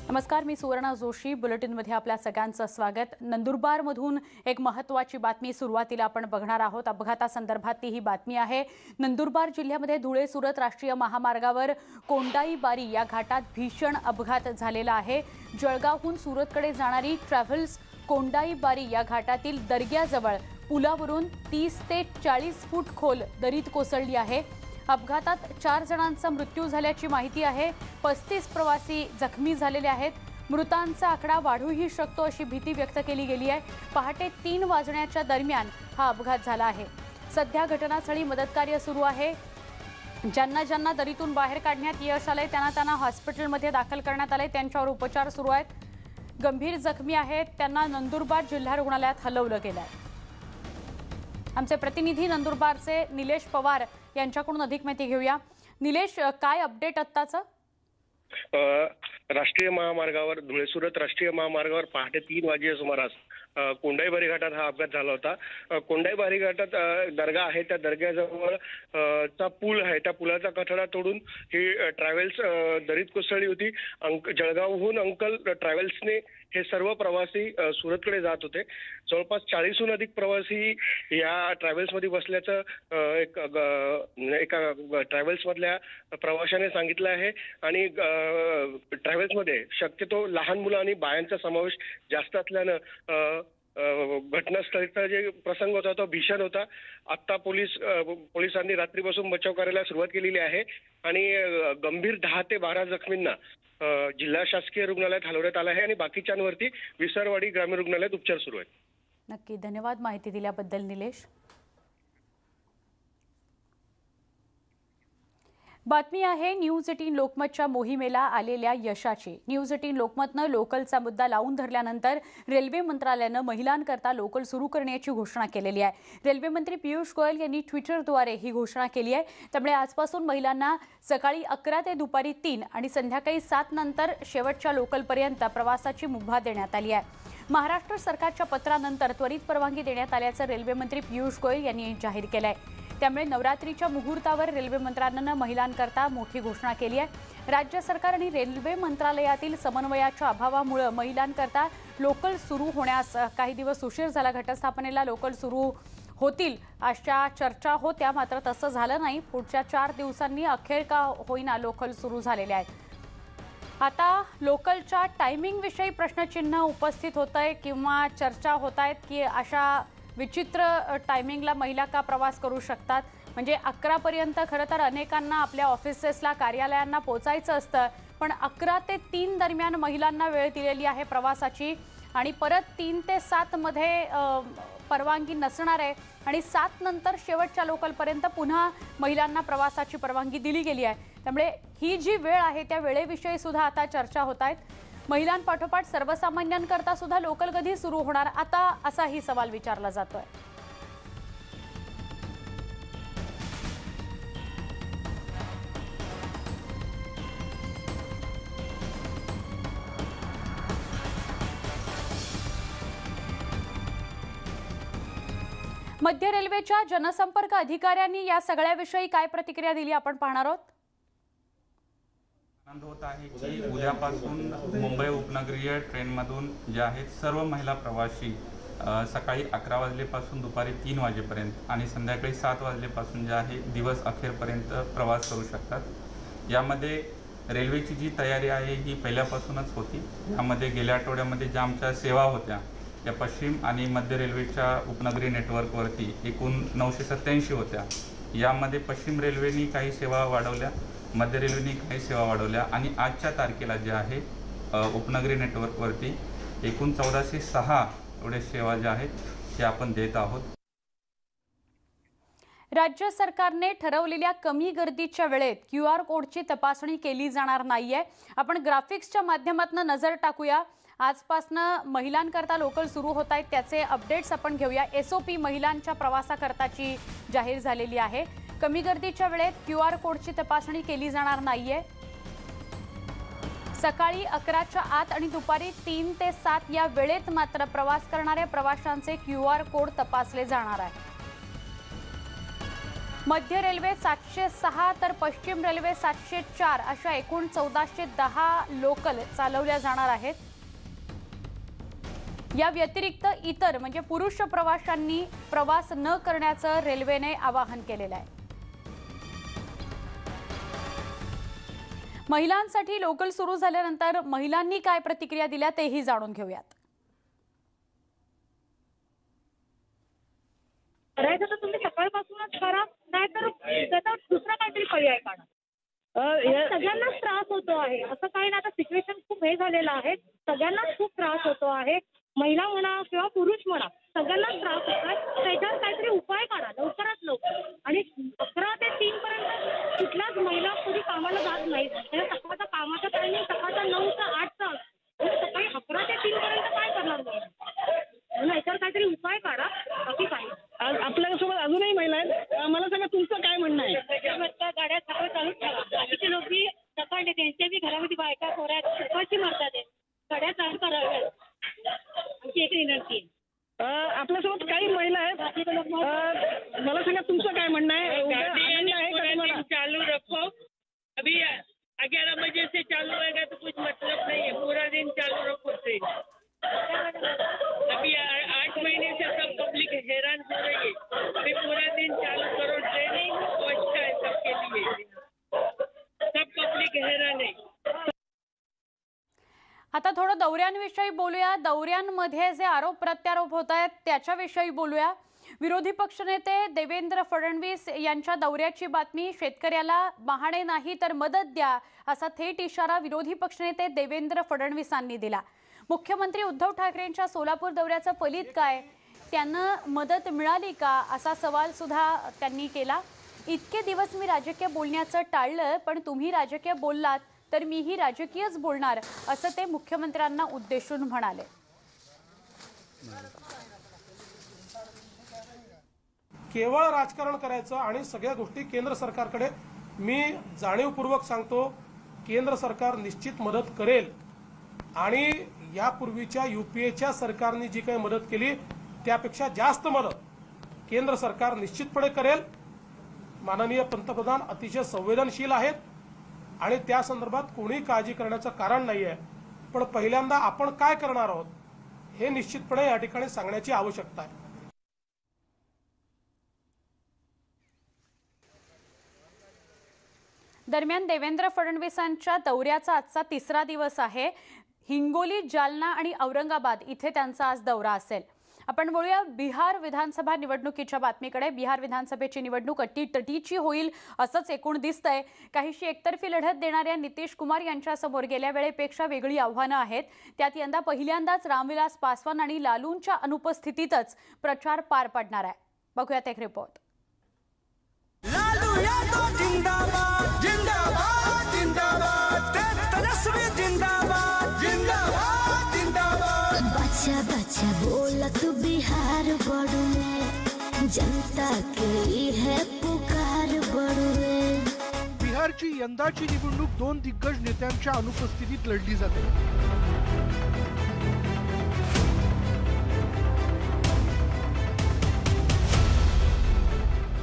नमस्कार, मी सुवर्णा जोशी. बुलेटिनमध्ये आपल्या सगळ्यांचं स्वागत. नंदुरबारमधून एक महत्त्वाची बातमी सुरुवातीला आपण बघणार आहोत. अपघातासंदर्भातली ही बातमी आहे. नंदुरबार जिल्ह्यामध्ये धुळे सुरत राष्ट्रीय महामार्गावर कोंडाईबारी या घाटात भीषण अपघात झालेला आहे. जळगावहून सुरतकडे जाणारी ट्रॅव्हल्स कोंडाईबारी या घाटातील दर्ग्याजवळ पुलावरून 30 ते 40 फूट खोल दरीत कोसळली आहे. अपघातात 4 जणांचा मृत्यू झाल्याची माहिती आहे. 35 प्रवासी जखमी झालेले आहेत. मृतांचा आकडा वाढूही शकतो अशी भीती व्यक्त केली गेली आहे. पहाटे 3 वाजण्याच्या दरम्यान हा अपघात झाला आहे. सध्या घटनास्थळी मदतकार्य सुरू आहे. ज्यांना दरीतून बाहेर काढण्यात यश आलंय त्यांना हॉस्पिटलमध्ये दाखल करण्यात आलंय. त्यांच्यावर उपचार सुरू आहेत. गंभीर जखमी आहेत त्यांना नंदुरबार जिल्हा रुग्णालयात हलवलं गेलं आहे. आमचे प्रतिनिधी नंदुरबारचे निलेश पवार यांच्याकडून अधिक माहिती घेऊया. निलेश, काय अपडेट आत्ताचं? राष्ट्रीय महामार्गावर धुळे सुरत राष्ट्रीय महामार्गावर पहाटे 3 वाजेच्या सुमारास कोंडाईबारी घाटात हा अपघात झाला होता. कोंडाईबारी घाटात दर्गा आहे, त्या दर्ग्याजवळ चा पूल आहे. त्या पुलाचा कठडा तोडून ही ट्रॅव्हल्स दरीत कोसळली होती. जळगावहून अंकल ट्रॅव्हल्सने हे सर्व प्रवासी सुरतकडे जात होते. जवळपास 40हून अधिक प्रवासी या ट्रॅव्हल्समध्ये बसल्याचं एका ट्रॅव्हल्समधल्या प्रवाशाने सांगितलं आहे. आणि ट्रॅव्हल्समध्ये शक्यतो लहान मुलं आणि बायांचा समावेश जास्त असल्यानं घटनास्थळीचा जे प्रसंग होता तो भीषण होता. आता पोलिसांनी रात्रीपासून बचाव करायला सुरुवात केलेली आहे आणि गंभीर 10 ते 12 जखमींना जिल्हा शासकीय रुग्णालयात हलवण्यात आलं आहे आणि बाकीच्यांवरती विसरवाडी ग्रामीण रुग्णालयात उपचार सुरू आहेत. नक्की, धन्यवाद माहिती दिल्याबद्दल निलेश. बातमी आहे न्यूज 18 लोकमतच्या मोहिमेला आलेल्या यशाची. न्यूज 18 लोकमतनं लोकलचा मुद्दा लावून धरल्यानंतर रेल्वे मंत्रालयानं महिलांकरता लोकल सुरू करण्याची घोषणा केलेली आहे. रेल्वे मंत्री पियुष गोयल यांनी ट्विटरद्वारे ही घोषणा केली आहे. त्यामुळे आजपासून महिलांना सकाळी 11 ते दुपारी 3 आणि संध्याकाळी 7 नंतर शेवटच्या लोकलपर्यंत प्रवासाची मुभा देण्यात आली आहे. महाराष्ट्र सरकारच्या पत्रानंतर त्वरित परवानगी देण्यात आल्याचं रेल्वे मंत्री पियुष गोयल यांनी जाहीर केलं आहे. त्यामुळे नवरात्रीच्या मुहूर्तावर रेल्वे मंत्रालयानं महिलांकरता मोठी घोषणा केली आहे. राज्य सरकार आणि रेल्वे मंत्रालयातील समन्वयाच्या अभावामुळे महिलांकरता लोकल सुरू होण्यास काही दिवस उशीर झाला. घटस्थापनेला लोकल सुरू होतील अशा चर्चा होत्या, मात्र तसं झालं नाही. पुढच्या 4 दिवसांनी अखेर का होईना लोकल सुरू झालेल्या आहेत. आता लोकलच्या टायमिंगविषयी प्रश्नचिन्ह उपस्थित होत आहे किंवा चर्चा होत आहेत की अशा विचित्र टायमिंगला महिला का प्रवास करू शकतात. म्हणजे 11 पर्यंत खरं तर अनेकांना आपल्या ऑफिसेसला कार्यालयांना पोहोचायचं असतं, पण 11 ते 3 दरम्यान महिलांना वेळ दिलेली आहे प्रवासाची आणि परत 3 ते 7 मध्ये परवानगी नसणार आहे आणि 7 नंतर शेवटच्या लोकलपर्यंत पुन्हा महिलांना प्रवासाची परवानगी दिली गेली आहे. त्यामुळे ही जी वेळ आहे त्या वेळेविषयी सुद्धा आता चर्चा होत आहेत. महिलांपाठोपाठ सर्वसामान्यांकरता सुद्धा लोकल कधी सुरू होणार आता असाही सवाल विचारला जातोय. मध्य रेल्वेच्या जनसंपर्क अधिकाऱ्यांनी या सगळ्याविषयी काय प्रतिक्रिया दिली आपण पाहणार आहोत. आनंद होत आहे की उद्यापासून मुंबई उपनगरीय ट्रेनमधून जे आहेत सर्व महिला प्रवासी सकाळी 11 वाजल्यापासून दुपारी 3 वाजेपर्यंत आणि संध्याकाळी 7 वाजल्यापासून जे आहे दिवस अखेरपर्यंत प्रवास करू शकतात. यामध्ये रेल्वेची जी तयारी आहे ही पहिल्यापासूनच होती. यामध्ये गेल्या आठवड्यामध्ये ज्या आमच्या सेवा होत्या या पश्चिम आणि मध्य रेल्वेच्या उपनगरी नेटवर्कवरती एकूण 987 होत्या. यामध्ये पश्चिम रेल्वेनी काही सेवा वाढवल्या, मध्य रेल्वेने काही सेवा वाढवल्या आणि आजच्या तारखेला जे आहे उपनगरी नेटवर्कवरती एकूण 1406 एवढे सेवा ज्या आहेत त्या आपण देत आहोत. राज्य सरकारने ठरवलेल्या कमी गर्दीच्या वेळेत QR कोडची तपासणी केली जाणार नाहीये. आपण ग्राफिक्सच्या माध्यमातून नजर टाकूया. आजपासून महिलांकरता लोकल सुरू होत आहेत त्याचे अपडेट्स आपण घेऊया. SOP महिलांच्या प्रवासाकरताची जाहीर झालेली आहे. कमी गर्दीच्या वेळेत QR कोडची तपासणी केली जाणार नाहीये. सकाळी 11च्या आत आणि दुपारी 3 ते 7 या वेळेत मात्र प्रवास करणाऱ्या प्रवाशांचे QR कोड तपासले जाणार आहे. मध्य रेल्वे 706 तर पश्चिम रेल्वे 704 अशा एकूण 1410 लोकल चालवल्या जाणार आहेत। या व्यतिरिक्त इतर म्हणजे पुरुष प्रवाशांनी प्रवास न करण्याचं रेल्वेने आवाहन केलेलं आहे। महिलांसाठी लोकल सुरू झाल्यानंतर महिलांनी काय प्रतिक्रिया दिल्या तेही जाणून घेऊयात। करायचं तर तुम्ही सकाळपासूनच करा, नाहीतर त्याचा दुसरा काहीतरी पर्याय काढा। सगळ्यांनाच त्रास होतो आहे, असं काही नाही। आता सिच्युएशन खूप हे झालेलं आहे, सगळ्यांनाच खूप त्रास होतो आहे। महिला म्हणा किंवा पुरुष म्हणा, सगळ्यांनाच त्रास होतो आहे। त्याच्यावर काहीतरी उपाय काढा लवकरात लवकर। आणि 11 ते 3 पर्यंत कुठल्याच महिला कधी कामाला जात नाही। सकाळचा कामाचा टायमिंग सकाळचा 9 ते 8चा, सकाळी 11 ते 3 पर्यंत काय करणार म्हणून याच्यावर काहीतरी उपाय काढा, बाकी काही। आपल्यासोबत अजूनही महिला आहेत, मला सांगा तुमचं काय म्हणणं आहे? गाड्या सकाळ चालूच ठेवा। बाकीचे लोक बी सकाळी त्यांच्या बी घरामध्ये बायका पोऱ्या सकाळची मारतात, गाड्या चालू कराव्यात, आमची एक विनंती आहे। आपल्यासोबत काही महिला आहेत, मला सांगा तुमचं काय म्हणणं आहे? चालू रखो, अभी 11 बजे से चालू रहेगा तो कुछ मतलब नहीं है, पूरा दिन चालू रखो ट्रेन। अभी 8 महीने से सब पब्लिक हैरान हो रही है, अभी पूरा दिन चालू करो ट्रेन, तो अच्छा है सबके लिए। सब पब्लिक हैरान है। आता थोडं दौऱ्यांविषयी बोलूया। दौऱ्यांमध्ये जे आरोप प्रत्यारोप होत आहेत त्याच्याविषयी बोलूया। विरोधी पक्षनेते देवेंद्र फडणवीस यांच्या दौऱ्याची बातमी, शेतकऱ्याला महाणे नाही तर मदत द्या असा थेट इशारा विरोधी पक्षनेते देवेंद्र फडणवीसांनी दिला। मुख्यमंत्री उद्धव ठाकरेंच्या सोलापूर दौऱ्याचं फलित काय, त्यांना मदत मिळाली का असा सवाल सुद्धा त्यांनी केला। इतके दिवस मी राजकीय बोलण्याचं टाळलं, पण तुम्ही राजकीय बोललात तर मीही राजकीयच बोलणार असं ते मुख्यमंत्र्यांना उद्देशून म्हणाले। केवळ राजकारण करायचं आणि सगळ्या गोष्टी केंद्र सरकारकडे, मी जाणीवपूर्वक सांगतो, केंद्र सरकार निश्चित मदत करेल। आणि यापूर्वीच्या यूपीएच्या सरकारने जी काही मदत केली त्यापेक्षा जास्त मदत केंद्र सरकार निश्चितपणे करेल। माननीय पंतप्रधान अतिशय संवेदनशील आहेत आणि त्या संदर्भात कोणी काळजी करण्याचं कारण नाहीये। पण पहिल्यांदा आपण काय करणार आहोत हे निश्चितपणे या ठिकाणी सांगण्याची आवश्यकता आहे। दरम्यान देवेंद्र फडणवीसांच्या दौऱ्याचा आजचा 3रा दिवस आहे। हिंगोली, जालना आणि औरंगाबाद इथे त्यांचा आज दौरा असेल। आपण बोलूया बिहार विधानसभा निवडणुकीच्या बातमीकडे। बिहार विधानसभेची निवडणूक अटीतटीची होईल असंच एकूण दिसतंय। काहीशी एकतर्फी लढत देणाऱ्या नितीश कुमार यांच्या समोर गेल्या वेळेपेक्षा वेगळी आव्हानं आहेत। त्यात यंदा पहिल्यांदाच रामविलास पासवान आणि लालूंच्या अनुपस्थितीतच प्रचार पार पडणार आहे। बघूयात एक रिपोर्ट। बच्चा बोला तू बिहार बड़ुए, जनता के है पुकार बड़ुए। बिहारची यंदाची निवडणूक 2 दिग्गज नेत्यांच्या अनुपस्थितीत लढली जाते।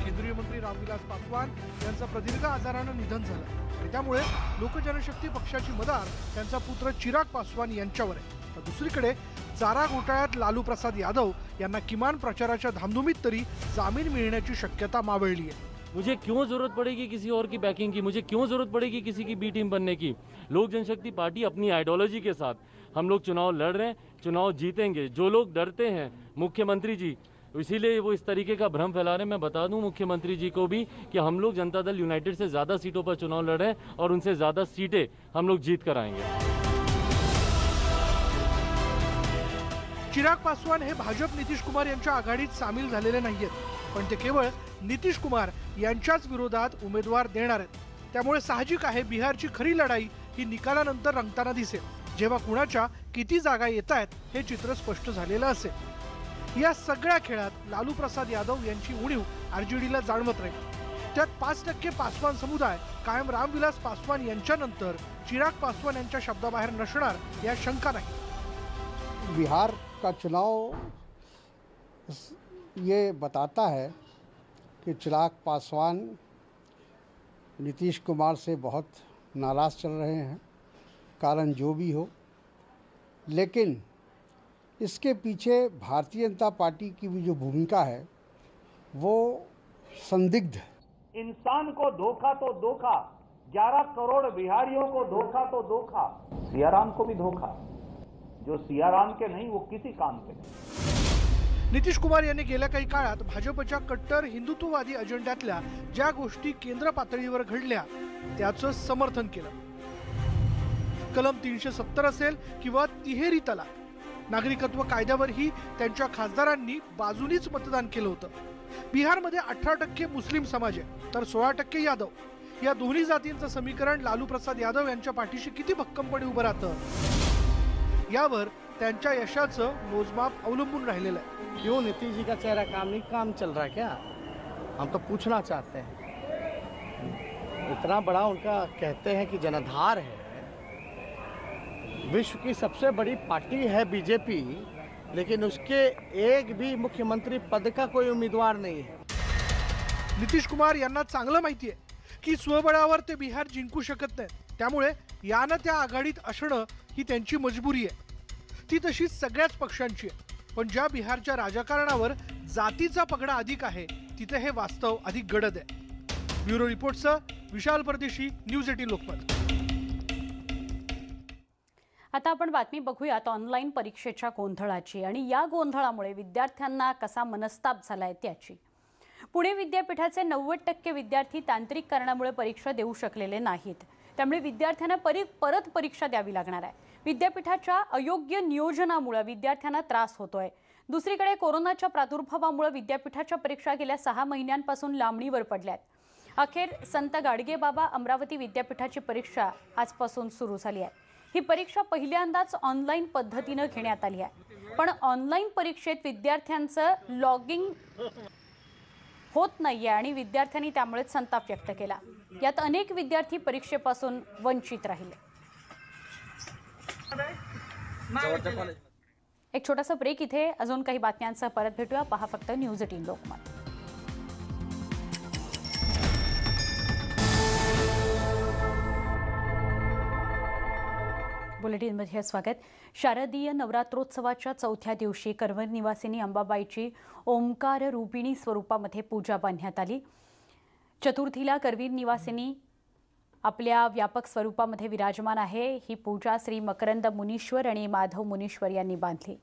केंद्रीय मंत्री रामविलास पासवान यांचं प्रदीर्घ आजारानं निधन झालं आणि त्यामुळे लोकजनशक्ती पक्षाची मदार त्यांचा पुत्र चिराग पासवान यांच्यावर आहे। तर दुसरीकडे चारा घोटाळ्यात लालू प्रसाद यादव यांना किमान प्रचाराच्या धामधुमीत तरी जामीन मिळण्याची शक्यता मावळली आहे। मुझे क्यों जरूरत पड़ेगी किसी और की बैकिंग की, मुझे क्यों जरूरत पड़ेगी किसी की बी टीम बनने की। लोक जनशक्ति पार्टी अपनी आइडियोलॉजी के साथ हम लोग चुनाव लड़ रहे हैं, चुनाव जीतेंगे। जो लोग डरते हैं मुख्यमंत्री जी, इसीलिए वो इस तरीके का भ्रम फैला रहे हैं। मैं बता दूं मुख्यमंत्री जी को भी कि हम लोग जनता दल यूनाइटेड से ज़्यादा सीटों पर चुनाव लड़ रहे हैं और उनसे ज़्यादा सीटें हम लोग जीत कर आएंगे। चिराग पासवान हे भाजप नितीश कुमार यांच्या आघाडीत सामील झालेले नाहीयेत, पण ते केवळ नितीश कुमार यांच्याच विरोधात उमेदवार देणार आहेत। त्यामुळे साहजिक आहे बिहारची खरी लढाई ही निकालानंतर रंगताना दिसेल, जेव्हा कुणाच्या किती जागा येत आहेत हे चित्र स्पष्ट झालेलं असेल। या सगळ्या खेळात लालू प्रसाद यादव यांची उणीव आरजेडीला जाणवत राहील। त्यात 5% पासवान समुदाय कायम रामविलास पासवान यांच्यानंतर चिराग पासवान यांच्या शब्दाबाहेर नसणार या शंका नाही। बिहार का चुनाव ये बताता है कि चिराग पासवान नीतीश कुमार से बहुत नाराज़ चल रहे हैं, कारण जो भी हो, लेकिन इसके पीछे भारतीय जनता पार्टी की भी जो भूमिका है वो संदिग्ध है। इंसान को धोखा तो धोखा, 11 करोड़ बिहारियों को धोखा तो धोखा, सियाराम को भी धोखा। जो सियाराम के नहीं वो किसी काम के नहीं। नितीश कुमार यांनी गेल्या काही काळात भाजपच्या कट्टर हिंदुत्ववादी अजेंड्यातल्या ज्या गोष्टी केंद्र पातळीवर घडल्या त्याचं समर्थन केलं। कलम 370 असेल किंवा तिहेरी तलाक, नागरिकत्व कायद्यावरही त्यांच्या खासदारांनी बाजूनीच मतदान केलं होतं। बिहारमध्ये 18% मुस्लिम समाज आहे तर 16% यादव। या दोन्ही जातींचं समीकरण लालू प्रसाद यादव यांच्या पाठीशी किती भक्कमपणे उभं राहतं यावर त्यांच्या यशाचं मोजमाप अवलंबून राहिलेलं आहे। क्यों नीतीश जी का चेहरा काम चल रहा है क्या? हम तो पूछना चाहते हैं। इतना बड़ा उनका कहते हैं कि जनाधार है, विश्व की सबसे बड़ी पार्टी है बीजेपी, लेकिन उसके एक भी मुख्यमंत्री पद का कोई उम्मीदवार नहीं है। नितीश कुमार यांना चांगलं माहिती आहे की स्वबळावर ते बिहार जिंकू शकत नाहीत, त्यामुळे यानं त्या आघाडीत असणं ही त्यांची मजबुरी आहे। ती तशी सगळ्याच पक्षांची आहे, पण ज्या बिहारच्या राजकारणावर जातीचा पगडा अधिक आहे तिथे हे वास्तव अधिक गडद आहे। ब्युरो रिपोर्टसह विशाल परदेशी, न्यूज 18 लोकमत। आता आपण बातमी बघूयात ऑनलाईन परीक्षेच्या गोंधळाची आणि या गोंधळामुळे विद्यार्थ्यांना कसा मनस्ताप झालाय त्याची। पुणे विद्यापीठाचे 90% विद्यार्थी तांत्रिक कारणामुळे परीक्षा देऊ शकलेले नाहीत, त्यामुळे विद्यार्थ्यांना परत परीक्षा द्यावी लागणार आहे। विद्यापीठाच्या अयोग्य नियोजनामुळे विद्यार्थ्यांना त्रास होतोय। दुसरीकडे कोरोनाच्या प्रादुर्भावामुळे विद्यापीठाच्या परीक्षा गेल्या 6 महिन्यांपासून लांबणीवर पडल्यात। अखेर संत गाडगेबाबा अमरावती विद्यापीठाची परीक्षा आजपासून सुरू झाली आहे। ही परीक्षा पहिल्यांदाच ऑनलाईन पद्धतीने घेण्यात आली आहे, पण ऑनलाईन परीक्षेत विद्यार्थ्यांचं लॉगिंग होत नाहीये आणि विद्यार्थ्यांनी त्यामुळे संताप व्यक्त केला। यात अनेक विद्यार्थी परीक्षेपासून वंचित राहिले। एक छोटासा ब्रेक, इथे अजून काही बातम्यांसह परत भेटूया। पहा फक्त न्यूज 18 लोकमत। बुलेटिनमध्ये स्वागत। शारदीय नवरात्रोत्सवाच्या 4थ्या दिवशी करवीर निवासिनी अंबाबाईची ओंकार रूपिणी स्वरूपामध्ये पूजा बांधण्यात आली। चतुर्थीला करवीर निवासिनी आपल्या व्यापक स्वरूपामध्ये विराजमान आहे। ही पूजा श्री मकरंद मुनीश्वर आणि माधव मुनीश्वर यांनी बांधली।